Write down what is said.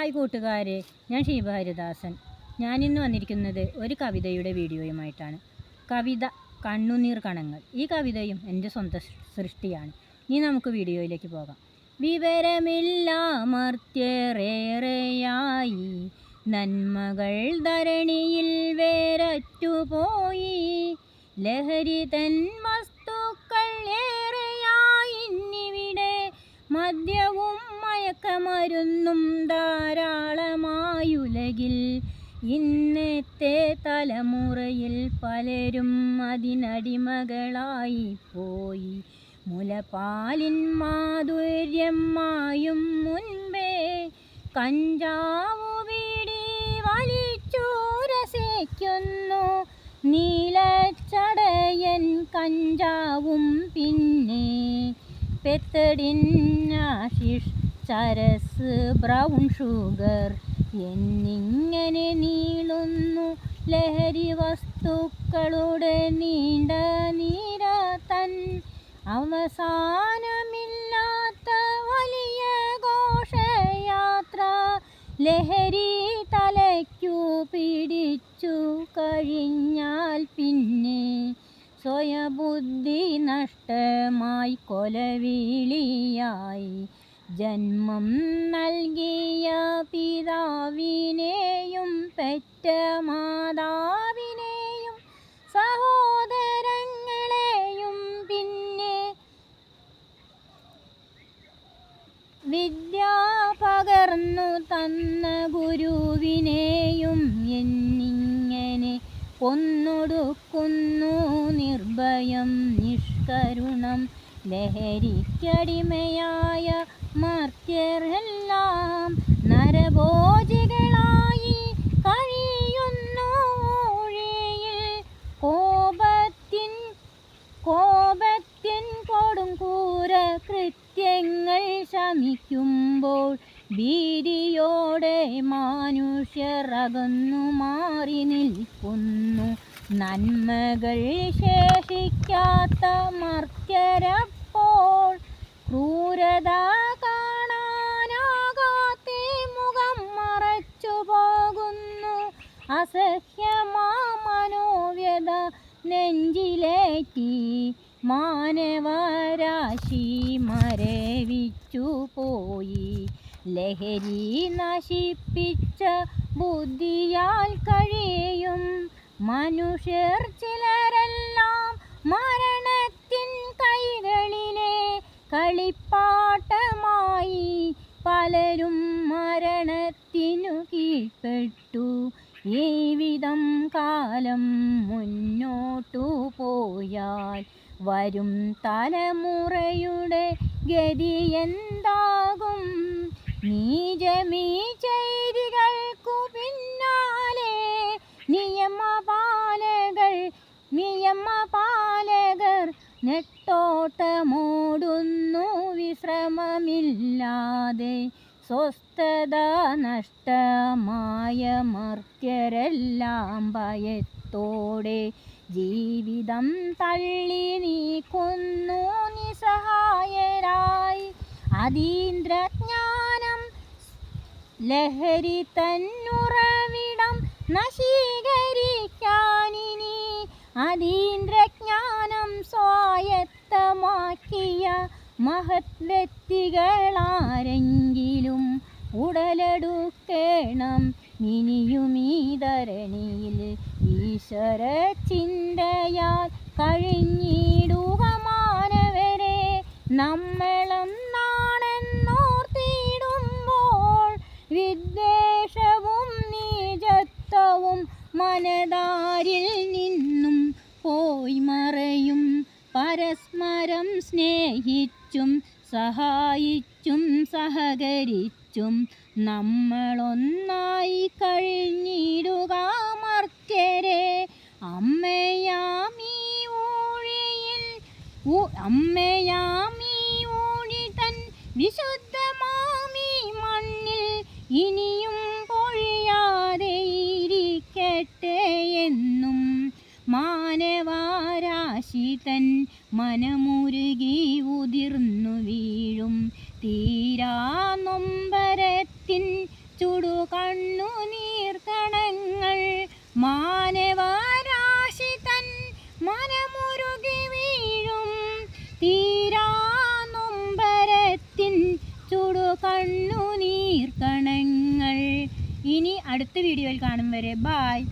Hi കൂട്ടുകാരെ, ഞാൻ ഷീബ ഹരിദാസൻ. ഞാനിന്ന് വന്നിരിക്കുന്നത് ഒരു കവിതയുടെ വീഡിയോയുമായിട്ടാണ്. കവിത കണ്ണുനീർ കണങ്ങൾ. ഈ കവിതയും എൻ്റെ സ്വന്തം സൃഷ്ടിയാണ്. ഇനി നമുക്ക് വീഡിയോയിലേക്ക് പോകാം. വിവരമില്ലാമർത്യരേറെയായി, നന്മകൾ ധരണിയിൽ വേരറ്റുപോയി. ലഹരി തൻ വസ്തുക്കൾ ഏറെയായിന്നിവിടെ, മദ്യവും മയക്കമരുന്നും ധാരാളമായുലകിൽ. ഇന്നത്തെ തലമുറയിൽ പലരും അതിനടിമകളായി പോയി. മുലപ്പാലിൻ മാധുര്യം മായും മുൻപേ കഞ്ചാവു വീടി വലിച്ചു രസിക്കുന്നു. നീലച്ചടയൻ കഞ്ചാവും പിന്നെ പെത്തഡിൻ ആഷിഷ് ചരസ് ബ്രൗൺ ഷുഗർ എന്നിങ്ങനെ നീളുന്നു ലഹരി വസ്തുക്കളുടെ നീണ്ട നിര തൻ. അവസാനമില്ലാത്ത വലിയ ഘോഷയാത്ര ലഹരി തലയ്ക്കു പിടിച്ചു കഴിഞ്ഞാൽ പിന്നെ സ്വയബുദ്ധി നഷ്ടമായി കൊലവിളിയായി. ജന്മം നൽകിയ പിതാവിനെയും പെറ്റ മാതാവിനെയും സഹോദരങ്ങളെയും പിന്നെ വിദ്യ പകർന്നു തന്ന ഗുരുവിനെയും എന്നിങ്ങനെ കൊന്നൊടുക്കുന്നു നിർഭയം നിഷ്കരുണം. ലഹരിക്കടിമയായ മർത്യരെല്ലാം നരഭോജികളായി കഴിയുന്നു ഊഴിയിൽ. കോപത്തിൻ കൊടുങ്കൂര കൃത്യങ്ങൾ ശമിക്കുമ്പോൾ ഭീതിയോടെ മനുഷ്യർ അകന്നു മാറി നിൽക്കുന്നു. നന്മകൾ ശേഷിക്കാത്ത മർത്യരപ്പോൾ ക്രൂരത കാണാനാകാതെ മുഖം മറച്ചു പോകുന്നു. അസഹ്യമാ മനോവ്യത നെഞ്ചിലേറ്റി മാനവരാശി മരവിച്ചു പോയി. ലഹരി നശിപ്പിച്ച ബുദ്ധിയാൽ കഴിയും മനുഷ്യർ ചിലരെല്ലാം മരണത്തിൻ കൈകളിലെ കളിപ്പാട്ടമായി. പലരും മരണത്തിനു കീഴ്പ്പെട്ടു. ഈ വിധം കാലം മുന്നോട്ടു പോയാൽ വരും തലമുറയുടെ ഗതി എന്താകും? നീചമീ ചെയ്തികൾക്കു പിന്നാലെ നിയമപാലകർ നെട്ടോട്ടമോടുന്നു വിശ്രമമില്ലാതെ. സ്വസ്ഥത നഷ്ടമായ മർത്യരെല്ലാം ഭയത്തോടെ ജീവിതം തള്ളി നീക്കുന്നു നിസ്സഹായരായി. അതീന്ദ്രജ്ഞാനം ലഹരി തന്നുറവിടം നശീകരിക്കാനിനി അതീന്ദ്രജ്ഞാനം സ്വായത്തമാക്കിയ മഹത് വ്യക്തികളാരെങ്കിലും ഉടലെടുക്കണം. ഇനിയുമീ ധരണിയിൽ ഈശ്വര ചിന്തയാൽ കഴിഞ്ഞിടുക മാനവരെ. നമ്മളെന്നാണെന്നോർത്തിടുമ്പോൾ വിദ്വേഷവും നീചത്വവും മനതാരിൽ നിന്നും പോയി മറയും. പരസ്പരം സ്നേഹിച്ചും സഹായിച്ചും സഹകരിച്ചും നമ്മളൊന്നായി കഴിഞ്ഞിടുക മർത്യരെ. അമ്മയാമീ ഊഴി തൻ വിശുദ്ധമാമീ മണ്ണിൽ ഇനിയും പൊഴിയാതെ ഇരിക്കട്ടെ എന്നും. മാനവരാശി തൻ മനമുരുകി ഉതിർന്നു വീഴും തീരാ നൊമ്പരത്തിൻ ചുടു കണ്ണുനീർ കണങ്ങൾ മാനവരാശി തൻ മനമുരുകി വീഴും തീരാ നൊമ്പരത്തിൻ ചുടു കണ്ണുനീർ കണങ്ങൾ. ഇനി അടുത്ത വീഡിയോയിൽ കാണും വരെ ബായ്.